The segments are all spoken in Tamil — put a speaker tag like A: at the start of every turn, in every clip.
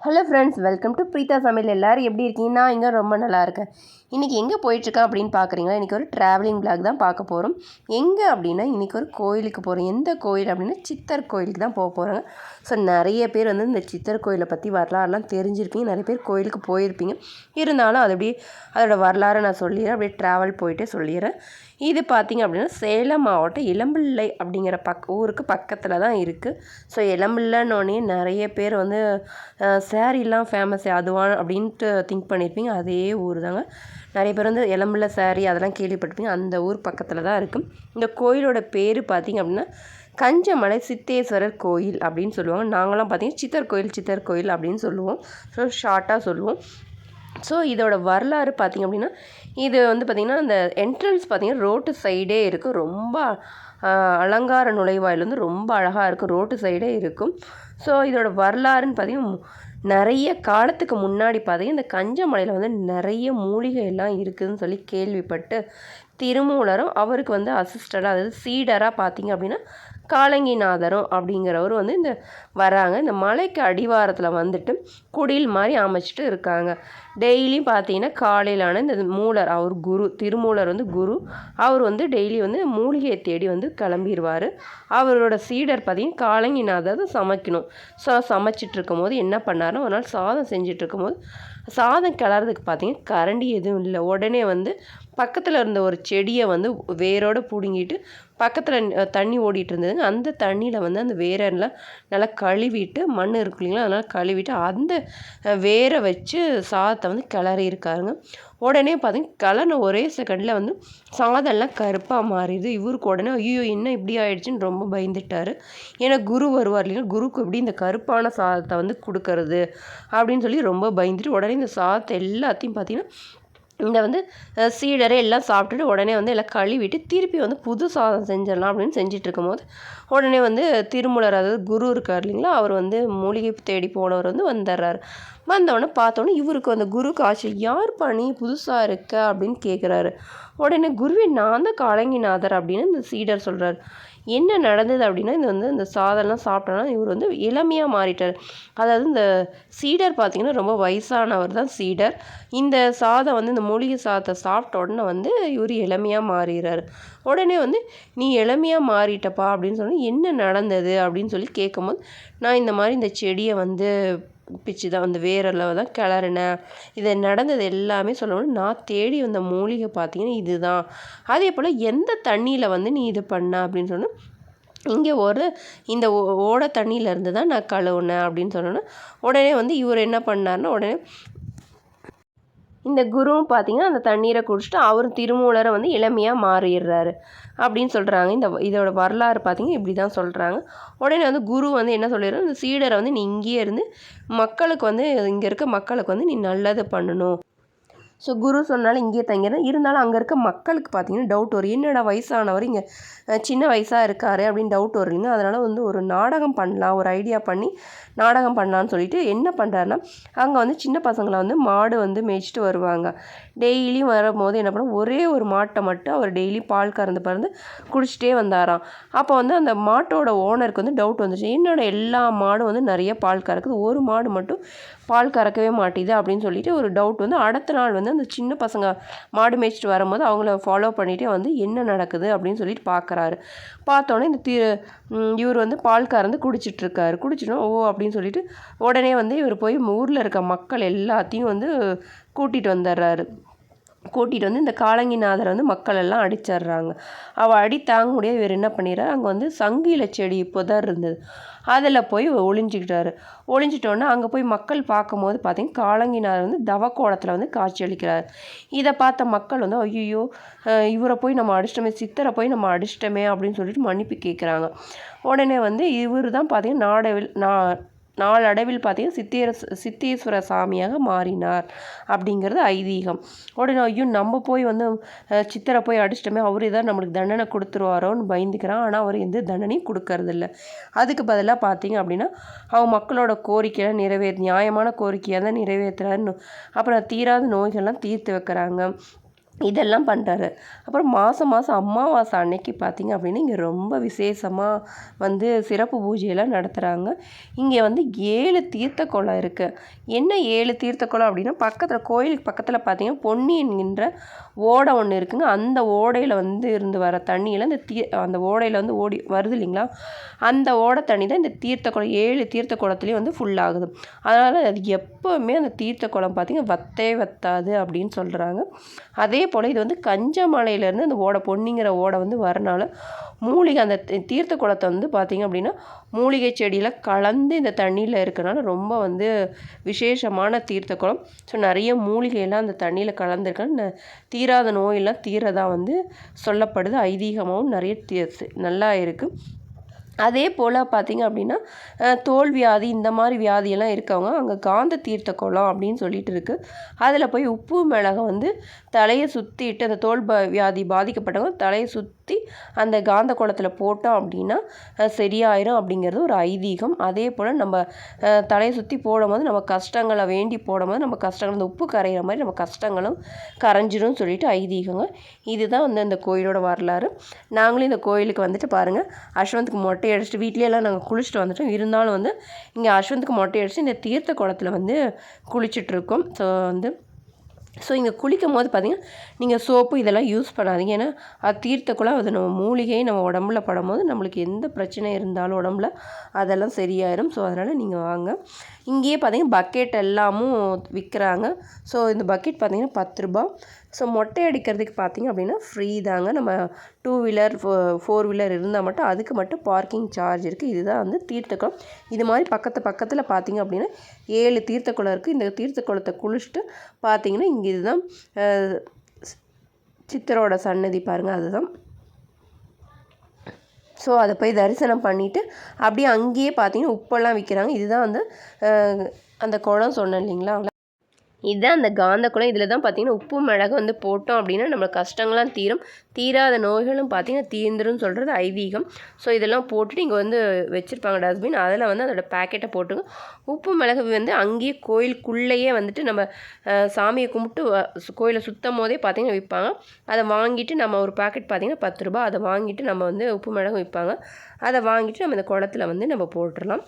A: Hello friends, welcome to Preetha சமையல். எல்லோரும் எப்படி இருக்கீங்க? நான் இங்கே ரொம்ப நல்லா இருக்கேன். இன்றைக்கி எங்கே போயிட்டுருக்கேன் அப்படின்னு பார்க்குறீங்களா? இன்றைக்கி ஒரு ட்ராவலிங் பிளாக் தான் பார்க்க போகிறோம். எங்கே அப்படின்னா, இன்றைக்கி ஒரு கோயிலுக்கு போகிறோம். எந்த கோயில் அப்படின்னா சித்தர் கோயிலுக்கு தான் போக போகிறாங்க. ஸோ நிறைய பேர் வந்து இந்த சித்தர் கோயிலை பற்றி வரலாறுலாம் தெரிஞ்சிருப்பீங்க. நிறைய பேர் கோயிலுக்கு போயிருப்பீங்க. இருந்தாலும் அது அப்படியே அதோடய வரலாறை நான் சொல்லிடுறேன். அப்படியே ட்ராவல் போயிட்டே சொல்லிடுறேன். இது பார்த்திங்க அப்படின்னா சேலம் மாவட்டம் இளம்பிள்ளை அப்படிங்கிற ஊருக்கு பக்கத்தில் தான் இருக்குது. ஸோ இளம்பிள்ளைன்னொன்னே நிறைய பேர் வந்து சேரீலாம் ஃபேமஸ் அதுவான் அப்படின்ட்டு திங்க் பண்ணியிருப்பீங்க. அதே ஊர் தாங்க. நிறைய பேர் வந்து இளம்பிள்ளை சேரீ அதெல்லாம் கேள்விப்பட்டிருப்பீங்க. அந்த ஊர் பக்கத்தில் தான் இருக்குது. இந்த கோயிலோட பேர் பார்த்திங்க அப்படின்னா கஞ்சமலை சித்தேஸ்வரர் கோயில் அப்படின்னு சொல்லுவாங்க. நாங்களாம் பார்த்திங்கன்னா சித்தர் கோயில் அப்படின்னு சொல்லுவோம். ஸோ ஷார்ட்டாக சொல்லுவோம். ஸோ இதோட வரலாறு பார்த்திங்க அப்படின்னா, இது வந்து பார்த்திங்கன்னா அந்த என்ட்ரன்ஸ் பார்த்திங்கன்னா ரோட்டு சைடே இருக்கும். ரொம்ப அலங்கார நுழைவாயில் வந்து ரொம்ப அழகாக இருக்கும். ரோட்டு சைடே இருக்கும். ஸோ இதோட வரலாறுன்னு பார்த்திங்கன்னா, நிறைய காலத்துக்கு முன்னாடி பார்த்திங்கன்னா இந்த கஞ்சமலையில் வந்து நிறைய மூலிகை எல்லாம் இருக்குதுன்னு சொல்லி கேள்விப்பட்டு திருமூலரும் அவருக்கு வந்து அசிஸ்டராக, அதாவது சீடராக பார்த்திங்க அப்படின்னா காலங்கிநாதரும் அப்படிங்கிறவர் வந்து இந்த வராங்க. இந்த மலைக்கு அடிவாரத்தில் வந்துட்டு குடில் மாதிரி அமைச்சிட்டு இருக்காங்க. டெய்லியும் பார்த்தீங்கன்னா காலையிலான இந்த மூலர், அவர் குரு, திருமூலர் வந்து குரு, அவர் வந்து டெய்லி வந்து மூலிகையை தேடி வந்து கிளம்பிடுவார். அவரோட சீடர் பார்த்தீங்கன்னா காலங்கிநாதர் சமைக்கணும். ஸோ சமைச்சிட்டு இருக்கும் போது என்ன பண்ணாருன்னா, ஒரு நாள் சாதம் செஞ்சுட்டு இருக்கும்போது சாதம் கிளறதுக்கு பார்த்தீங்கன்னா கரண்டி எதுவும் இல்லை. உடனே வந்து பக்கத்தில் இருந்த ஒரு செடியை வந்து வேரோடு பிடுங்கிட்டு பக்கத்தில் தண்ணி ஓடிட்டு இருந்ததுங்க. அந்த தண்ணியில் வந்து அந்த வேரெல்லாம் நல்லா கழுவிட்டு, மண் இருக்கு இல்லைங்களா, அதனால் கழுவிட்டு அந்த வேரை வச்சு சாதத்தை வந்து கிளறியிருக்காருங்க. உடனே பார்த்தீங்கன்னா கிளறின ஒரே செகண்டில் வந்து சாதம்லாம் கருப்பாக மாறிடுது. இவருக்கு உடனே ஐயோ என்ன இப்படி ஆயிடுச்சுன்னு ரொம்ப பயந்துட்டார். ஏன்னா குரு வருவார் இல்லைங்களா, குருக்கு எப்படி இந்த கருப்பான சாதத்தை வந்து கொடுக்கறது அப்படின்னு சொல்லி ரொம்ப பயந்துட்டு உடனே இந்த சாதத்தை எல்லாத்தையும் பார்த்திங்கன்னா இந்த வந்து சீடரை எல்லாம் சாப்பிட்டுட்டு உடனே வந்து எல்லாம் கழுவிட்டு திருப்பி வந்து புது சாதம் செஞ்சிடலாம் அப்படின்னு செஞ்சுட்டு இருக்கும்போது உடனே வந்து திருமூலர், அதாவது குரு இருக்கார் இல்லைங்களா, அவர் வந்து மூலிகை தேடி போனவர் வந்து வந்துடுறாரு. வந்தோடனே பார்த்தோன்னே இவருக்கு அந்த குருக்கு ஆச்சரியம், யார் பண்ணி புதுசாக இருக்க அப்படின்னு கேட்குறாரு. உடனே குருவே நான் தான் காலங்கிநாதர் அப்படின்னு இந்த சீடர் சொல்கிறார். என்ன நடந்தது அப்படின்னா, இது வந்து இந்த சாதம்லாம் சாப்பிட்டோன்னா இவர் வந்து இளமையாக மாறிட்டார். அதாவது இந்த சீடர் பார்த்திங்கன்னா ரொம்ப வயசானவர் தான் சீடர். இந்த சாதம் வந்து இந்த மூலிகை சாதத்தை சாப்பிட்ட உடனே வந்து இவர் இளமையாக மாறிடுறாரு. உடனே வந்து நீ இளமையாக மாறிட்டப்பா அப்படின்னு சொல்லி என்ன நடந்தது அப்படின்னு சொல்லி கேட்கும்போது, நான் இந்த மாதிரி இந்த செடியை வந்து பிச்சு தான் அந்த வேரெல்லாம் தான் கிளறினேன், இது நடந்தது எல்லாமே சொல்லணும். நான் தேடி வந்த மூலிகை பார்த்தீங்கன்னா இதுதான். அதே போல் எந்த தண்ணியில் வந்து நீ இது பண்ண அப்படின்னு சொன்னால், இங்கே ஒரு இந்த ஓடை தண்ணியிலேருந்து தான் நான் கழுவுனேன் அப்படின்னு சொன்னோன்னே உடனே வந்து இவர் என்ன பண்ணார்னா, உடனே இந்த குருவும் பார்த்திங்கன்னா அந்த தண்ணீரை குடிச்சிட்டு அவரும் திருமூலரை வந்து இளமையாக மாறிடுறாரு அப்படின்னு சொல்கிறாங்க. இதோட வரலாறு பார்த்திங்கன்னா இப்படி தான் சொல்கிறாங்க. உடனே வந்து குரு வந்து என்ன சொல்லிடுறாரு, இந்த சீடரை வந்து நீ இங்கேயே இருந்து மக்களுக்கு வந்து இங்கே இருக்க மக்களுக்கு வந்து நீ நல்லது பண்ணணும். ஸோ குரு சொன்னாலும் இங்கேயே தங்கிறேன். இருந்தாலும் அங்கே இருக்க மக்களுக்கு பார்த்தீங்கன்னா டவுட் வரும், என்னடா வயசானவர் இங்கே சின்ன வயசாக இருக்காரு அப்படின்னு டவுட் வருங்க. அதனால் வந்து ஒரு நாடகம் பண்ணலாம், ஒரு ஐடியா பண்ணி நாடகம் பண்ணலான்னு சொல்லிட்டு என்ன பண்ணுறாருன்னா, அங்கே வந்து சின்ன பசங்களை வந்து மாடு வந்து மேய்ச்சிட்டு வருவாங்க. டெய்லியும் வரும்போது என்ன பண்ண, ஒரே ஒரு மாட்டை மட்டும் அவர் டெய்லி பால் கறந்து குடிச்சிட்டே வந்தாராம். அப்போ வந்து அந்த மாட்டோட ஓனருக்கு வந்து டவுட் வந்துச்சு, என்னோட எல்லா மாடும் வந்து நிறைய பால் கறக்குது, ஒரு மாடு மட்டும் பால் கறக்கவே மாட்டேது அப்படின்னு சொல்லிட்டு ஒரு டவுட் வந்து அடுத்த நாள் வந்து அந்த சின்ன பசங்க மாடு மேய்ச்சிட்டு வரும்போது அவங்கள ஃபாலோ பண்ணிகிட்டே வந்து என்ன நடக்குது அப்படின்னு சொல்லிட்டு பார்க்குறாரு. பார்த்தோன்னே இந்த இவர் வந்து பால் கறந்து குடிச்சிட்ருக்காரு. குடிச்சிட்டோம் ஓ அப்படின்னு சொல்லிட்டு உடனே வந்து இவர் போய் ஊரில் இருக்க மக்கள் எல்லாத்தையும் வந்து கூட்டிகிட்டு வந்துடுறாரு. கூட்டிகிட்டு வந்து இந்த காலங்கிநாதரை வந்து மக்கள் எல்லாம் அடிச்சிட்றாங்க. அவள் அடி தாங்க முடியாது. இவர் என்ன பண்ணிடுறாரு, அங்கே வந்து சங்கில செடி புதர் இருந்தது, அதில் போய் ஒளிஞ்சிக்கிட்டாரு. ஒளிஞ்சிட்டோன்னா அங்கே போய் மக்கள் பார்க்கும்போது பார்த்திங்கன்னா காலங்கிநாதர் வந்து தவக்கோலத்தில் வந்து காட்சி அளிக்கிறார். இதை பார்த்த மக்கள் வந்து ஐயோ இவரை போய் நம்ம அடிச்சிட்டோமே, சித்தரை போய் நம்ம அடிச்சிட்டோமே அப்படின்னு சொல்லிட்டு மன்னிப்பு கேட்குறாங்க. உடனே வந்து இவர் தான் பார்த்திங்கன்னா நாளடைவில் பார்த்திங்கன்னா சித்தேஸ்வர சாமியாக மாறினார் அப்படிங்கிறது ஐதீகம். உடனே ஐயோ நம்ம போய் வந்து சித்தரை போய் அடிச்சிட்டோமே, அவர் ஏதாவது நம்மளுக்கு தண்டனை கொடுத்துருவாரோன்னு பயந்துக்கிறான். ஆனால் அவர் எந்த தண்டனையும் கொடுக்கறதில்ல. அதுக்கு பதிலாக பார்த்திங்க அப்படின்னா அவங்க மக்களோட கோரிக்கையெல்லாம் நியாயமான கோரிக்கையாக தான் நிறைவேற்றுறாருன்னு, அப்புறம் தீராத நோய்கள்லாம் தீர்த்து வைக்கிறாங்க. இதெல்லாம் பண்ணுறாரு. அப்புறம் மாதம் மாதம் அமாவாசை அன்னைக்கு பார்த்திங்க அப்படின்னா இங்கே ரொம்ப விசேஷமாக வந்து சிறப்பு பூஜையெல்லாம் நடத்துகிறாங்க. இங்கே வந்து 7 தீர்த்த குளம் இருக்குது. என்ன 7 தீர்த்த குளம் அப்படின்னா பக்கத்தில் கோயிலுக்கு பக்கத்தில் பார்த்திங்கன்னா பொன்னி என்கின்ற ஓடை ஒன்று இருக்குங்க. அந்த ஓடையில் வந்து இருந்து வர தண்ணியில் அந்த ஓடையில் வந்து ஓடி வருது இல்லைங்களா, அந்த ஓடை தண்ணி தான் இந்த தீர்த்த குளம் 7 தீர்த்த குளத்துலேயும் வந்து ஃபுல்லாகுது. அதனால் அது எப்போவுமே அந்த தீர்த்த குளம் பார்த்திங்கன்னா வத்தாது அப்படின்னு சொல்கிறாங்க. அதே போல் இது வந்து கஞ்சமலையிலேருந்து அந்த ஓடை பொன்னிங்கிற ஓடை வந்து வரனால மூலிகை அந்த தீர்த்த குளத்தை வந்து பார்த்திங்க அப்படின்னா மூலிகை செடியில் கலந்து இந்த தண்ணியில் இருக்கனால ரொம்ப வந்து விசேஷமான தீர்த்த குளம். ஸோ நிறைய மூலிகையெல்லாம் அந்த தண்ணியில் கலந்துருக்காங்க. தீராத நோயெல்லாம் தீரதாக வந்து சொல்லப்படுது. ஐதீகமாகவும் நிறைய நல்லா இருக்குது. அதே போல் பார்த்திங்க அப்படின்னா தோல் வியாதி இந்த மாதிரி வியாதியெல்லாம் இருக்கவங்க அங்கே காந்த தீர்த்த குளம் அப்படின்னு சொல்லிட்டு இருக்குது. அதில் போய் உப்பு மிளகை வந்து தலையை சுற்றிட்டு அந்த தோல் வியாதி பாதிக்கப்பட்டவங்க தலையை சுற்றி அந்த காந்த குளத்தில் போட்டோம் அப்படின்னா சரியாயிரும் அப்படிங்கிறது ஒரு ஐதீகம். அதே போல் நம்ம தலையை சுற்றி போடும்போது நம்ம கஷ்டங்களை வேண்டி போடும்போது நம்ம கஷ்டங்கள் அந்த உப்பு கரைகிற மாதிரி நம்ம கஷ்டங்களும் கரைஞ்சிரும் சொல்லிட்டு ஐதீகங்க. இதுதான் வந்து அந்த கோயிலோட வரலாறு. நாங்களும் இந்த கோயிலுக்கு வந்துட்டு பாருங்கள் அஸ்வந்த்க்கு மொட்டை அடிச்சுட்டு வீட்லேயெல்லாம் நாங்கள் குளிச்சுட்டு வந்துட்டோம். இருந்தாலும் வந்து இங்கே அஸ்வந்த்க்கு மொட்டை அடிச்சுட்டு இந்த தீர்த்த குளத்தில் வந்து குளிச்சுட்ருக்கோம். ஸோ இங்கே குளிக்கும் போது பார்த்திங்கன்னா நீங்கள் சோப்பு இதெல்லாம் யூஸ் பண்ணாதீங்க. ஏன்னா அது தீர்த்த குளம், அது நம்ம மூலிகை நம்ம உடம்புல படும்போது நம்மளுக்கு எந்த பிரச்சனை இருந்தாலும் உடம்புல அதெல்லாம் சரியாயிடும். ஸோ அதனால் நீங்கள் வாங்க. இங்கேயே பார்த்திங்கன்னா பக்கெட் எல்லாமும் விற்கிறாங்க. ஸோ இந்த பக்கெட் பார்த்திங்கன்னா 10 ரூபா. ஸோ மொட்டை அடிக்கிறதுக்கு பார்த்திங்க அப்படின்னா ஃப்ரீ தாங்க. நம்ம 2 வீலர் 4 வீலர் இருந்தால் மட்டும் அதுக்கு மட்டும் பார்க்கிங் சார்ஜ் இருக்குது. இதுதான் வந்து தீர்த்தக்குளம். இது மாதிரி பக்கத்தில் பார்த்திங்க அப்படின்னா 7 தீர்த்தக்குளம் இருக்குது. இந்த தீர்த்தக்குளத்தை குளிச்சுட்டு பார்த்திங்கன்னா இங்கே இதுதான் சித்தரோட சன்னதி பாருங்கள், அதுதான். ஸோ அதை போய் தரிசனம் பண்ணிவிட்டு அப்படியே அங்கேயே பார்த்திங்கன்னா உப்பெல்லாம் விற்கிறாங்க. இதுதான் வந்து அந்த குளம் சொன்னேன் இல்லைங்களா, இதுதான் அந்த காந்த குளம். இதில் தான் பார்த்திங்கன்னா உப்பு மிளகு வந்து போட்டோம் அப்படின்னா நம்மளுக்கு கஷ்டங்கள்லாம் தீரும், தீராத நோய்களும் பார்த்திங்கன்னா தீர்ந்துரும் சொல்கிறது ஐதீகம். ஸோ இதெல்லாம் போட்டுட்டு இங்கே வந்து வச்சுருப்பாங்க டஸ்ட்பின், அதில் வந்து அதோடய பேக்கெட்டை போட்டுங்க. உப்பு மிளகு வந்து அங்கேயே கோயிலுக்குள்ளேயே வந்துட்டு நம்ம சாமியை கும்பிட்டு கோயிலை சுத்தம் போதே பார்த்திங்கன்னா விற்பாங்க. அதை வாங்கிட்டு நம்ம ஒரு பேக்கெட் பார்த்திங்கன்னா 10 ரூபா. அதை வாங்கிட்டு நம்ம வந்து உப்பு மிளகு விற்பாங்க. அதை வாங்கிட்டு நம்ம இந்த குளத்தில் வந்து நம்ம போட்டுடலாம்.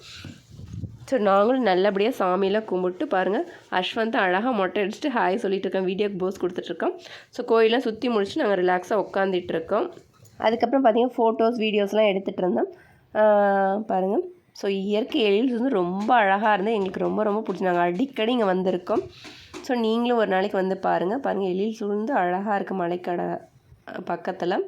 A: ஸோ நாங்களும் நல்லபடியாக சாமியெல்லாம் கும்பிட்டு பாருங்கள் அஸ்வந்த் அழகாக மொட்டை அடிச்சுட்டு ஹாய் சொல்லிட்டு இருக்கோம், வீடியோக்கு போஸ் கொடுத்துட்ருக்கோம். ஸோ கோயிலெலாம் சுற்றி முடிச்சுட்டு நாங்கள் ரிலாக்ஸாக உட்காந்துட்ருக்கோம். அதுக்கப்புறம் பார்த்திங்கன்னா ஃபோட்டோஸ் வீடியோஸ்லாம் எடுத்துகிட்டு இருந்தோம். பாருங்கள் ஸோ இயற்கை எழில்ஸ் வந்து ரொம்ப அழகாக இருந்தது. எங்களுக்கு ரொம்ப ரொம்ப பிடிச்சி நாங்கள் அடிக்கடி இங்கே வந்திருக்கோம். ஸோ நீங்களும் ஒரு நாளைக்கு வந்து பாருங்கள் எழில் சூழ்ந்து அழகாக இருக்குது மலைக்கடை பக்கத்தில்.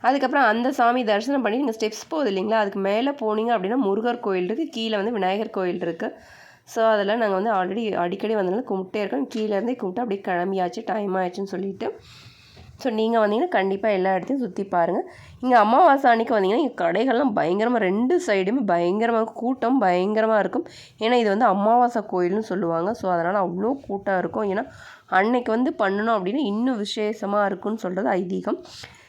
A: அதுக்கப்புறம் அந்த சாமி தரிசனம் பண்ணி நீங்கள் ஸ்டெப்ஸ் போகுது இல்லைங்களா, அதுக்கு மேலே போனீங்க அப்படின்னா முருகர் கோயில் இருக்குது, கீழே வந்து விநாயகர் கோயில் இருக்குது. ஸோ அதெல்லாம் நாங்கள் வந்து ஆல்ரெடி அடிக்கடி வந்ததுனால கும்பிட்டே இருக்கோம். கீழேருந்தே கும்பிட்டு அப்படியே கிளம்பியாச்சு, டைம் ஆயிடுச்சுன்னு சொல்லிட்டு. ஸோ நீங்கள் வந்தீங்கன்னா கண்டிப்பாக எல்லா இடத்தையும் சுற்றி பாருங்கள். இங்கே அமாவாசை அன்றைக்கி வந்தீங்கன்னா இங்கே கடைகள்லாம் பயங்கரமாக 2 சைடுமே பயங்கரமாக கூட்டம் பயங்கரமாக இருக்கும். ஏன்னா இது வந்து அமாவாசை கோயில்னு சொல்லுவாங்க. ஸோ அதனால் அவ்வளோ கூட்டம் இருக்கும். ஏன்னா அன்னைக்கு வந்து பண்ணணும் அப்படின்னா இன்னும் விசேஷமாக இருக்குன்னு சொல்கிறது ஐதீகம்.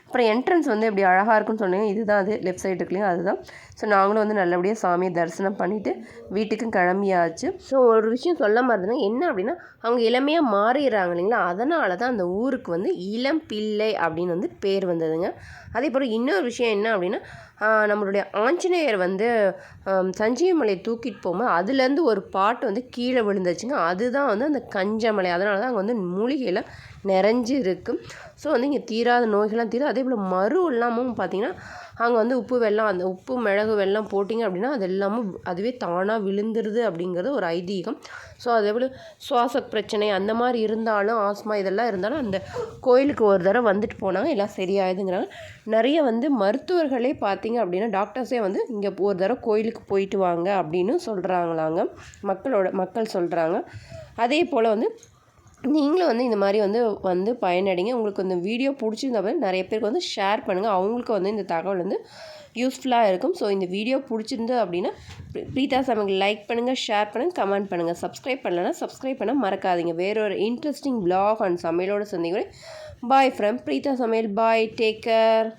A: அப்புறம் என்ட்ரன்ஸ் வந்து எப்படி அழகாக இருக்குன்னு சொன்னீங்க, இதுதான் அது லெஃப்ட் சைடு இருக்குல்லைங்க, அதுதான். ஸோ நாங்களும் வந்து நல்லபடியாக சாமியை தரிசனம் பண்ணிவிட்டு வீட்டுக்கும் கிளம்பியாச்சு. ஸோ ஒரு விஷயம் சொல்ல மாதிரினா என்ன அப்படின்னா அவங்க இளமையாக மாறிடுறாங்க இல்லைங்களா, அதனால தான் அந்த ஊருக்கு வந்து இளம் பிள்ளை அப்படின்னு வந்து பேர் வந்ததுங்க. அதே போல் இன்னொரு விஷயம் என்ன அப்படின்னா நம்மளுடைய ஆஞ்சநேயர் வந்து சஞ்சீவமலை தூக்கிட்டு போகும்போது அதுலேருந்து ஒரு பாட்டு வந்து கீழே விழுந்துச்சுங்க. அதுதான் வந்து அந்த கஞ்சமலை. அதனால தான் அங்கே வந்து மூலிகையில் நிறைஞ்சு இருக்குது. ஸோ வந்து இங்கே தீராத நோய்கள்லாம் தீரும். அதே போல் மறு எல்லாமும் பார்த்திங்கன்னா அங்கே வந்து உப்பு வெல்லம் அந்த உப்பு மிளகு வெல்லம் போட்டிங்க அப்படின்னா அது எல்லாமும் அதுவே தானாக விழுந்துருது அப்படிங்கிறது ஒரு ஐதீகம். ஸோ அதே போல் சுவாச பிரச்சனை அந்த மாதிரி இருந்தாலும் ஆஸ்மா இதெல்லாம் இருந்தாலும் அந்த கோயிலுக்கு ஒரு தடவை வந்துட்டு போனாங்க எல்லாம் சரியாயுதுங்கிறாங்க. நிறைய வந்து மருத்துவர்களே பார்த்திங்க அப்படின்னா டாக்டர்ஸே வந்து இங்கே ஒரு தடவை கோயிலுக்கு போயிட்டு வாங்க அப்படின்னு சொல்கிறாங்களாங்க, மக்கள் சொல்கிறாங்க. அதே போல் வந்து நீங்களும் வந்து இந்த மாதிரி வந்து பயனடைங்க. உங்களுக்கு இந்த வீடியோ பிடிச்சிருந்தா நிறைய பேருக்கு வந்து ஷேர் பண்ணுங்கள், அவங்களுக்கு வந்து இந்த தகவல் வந்து யூஸ்ஃபுல்லாக இருக்கும். ஸோ இந்த வீடியோ பிடிச்சிருந்து அப்படின்னா பிரீதா சமையல் லைக் பண்ணுங்கள், ஷேர் பண்ணுங்கள், கமெண்ட் பண்ணுங்கள். சப்ஸ்கிரைப் பண்ணலைன்னா சப்ஸ்கிரைப் பண்ண மறக்காதீங்க. வேறொரு இன்ட்ரெஸ்டிங் vlog அண்ட் சமையலோட சந்திக்கிறேன். பாய் ஃப்ரம் பிரீதா சமையல். பாய், டேக் கேர்.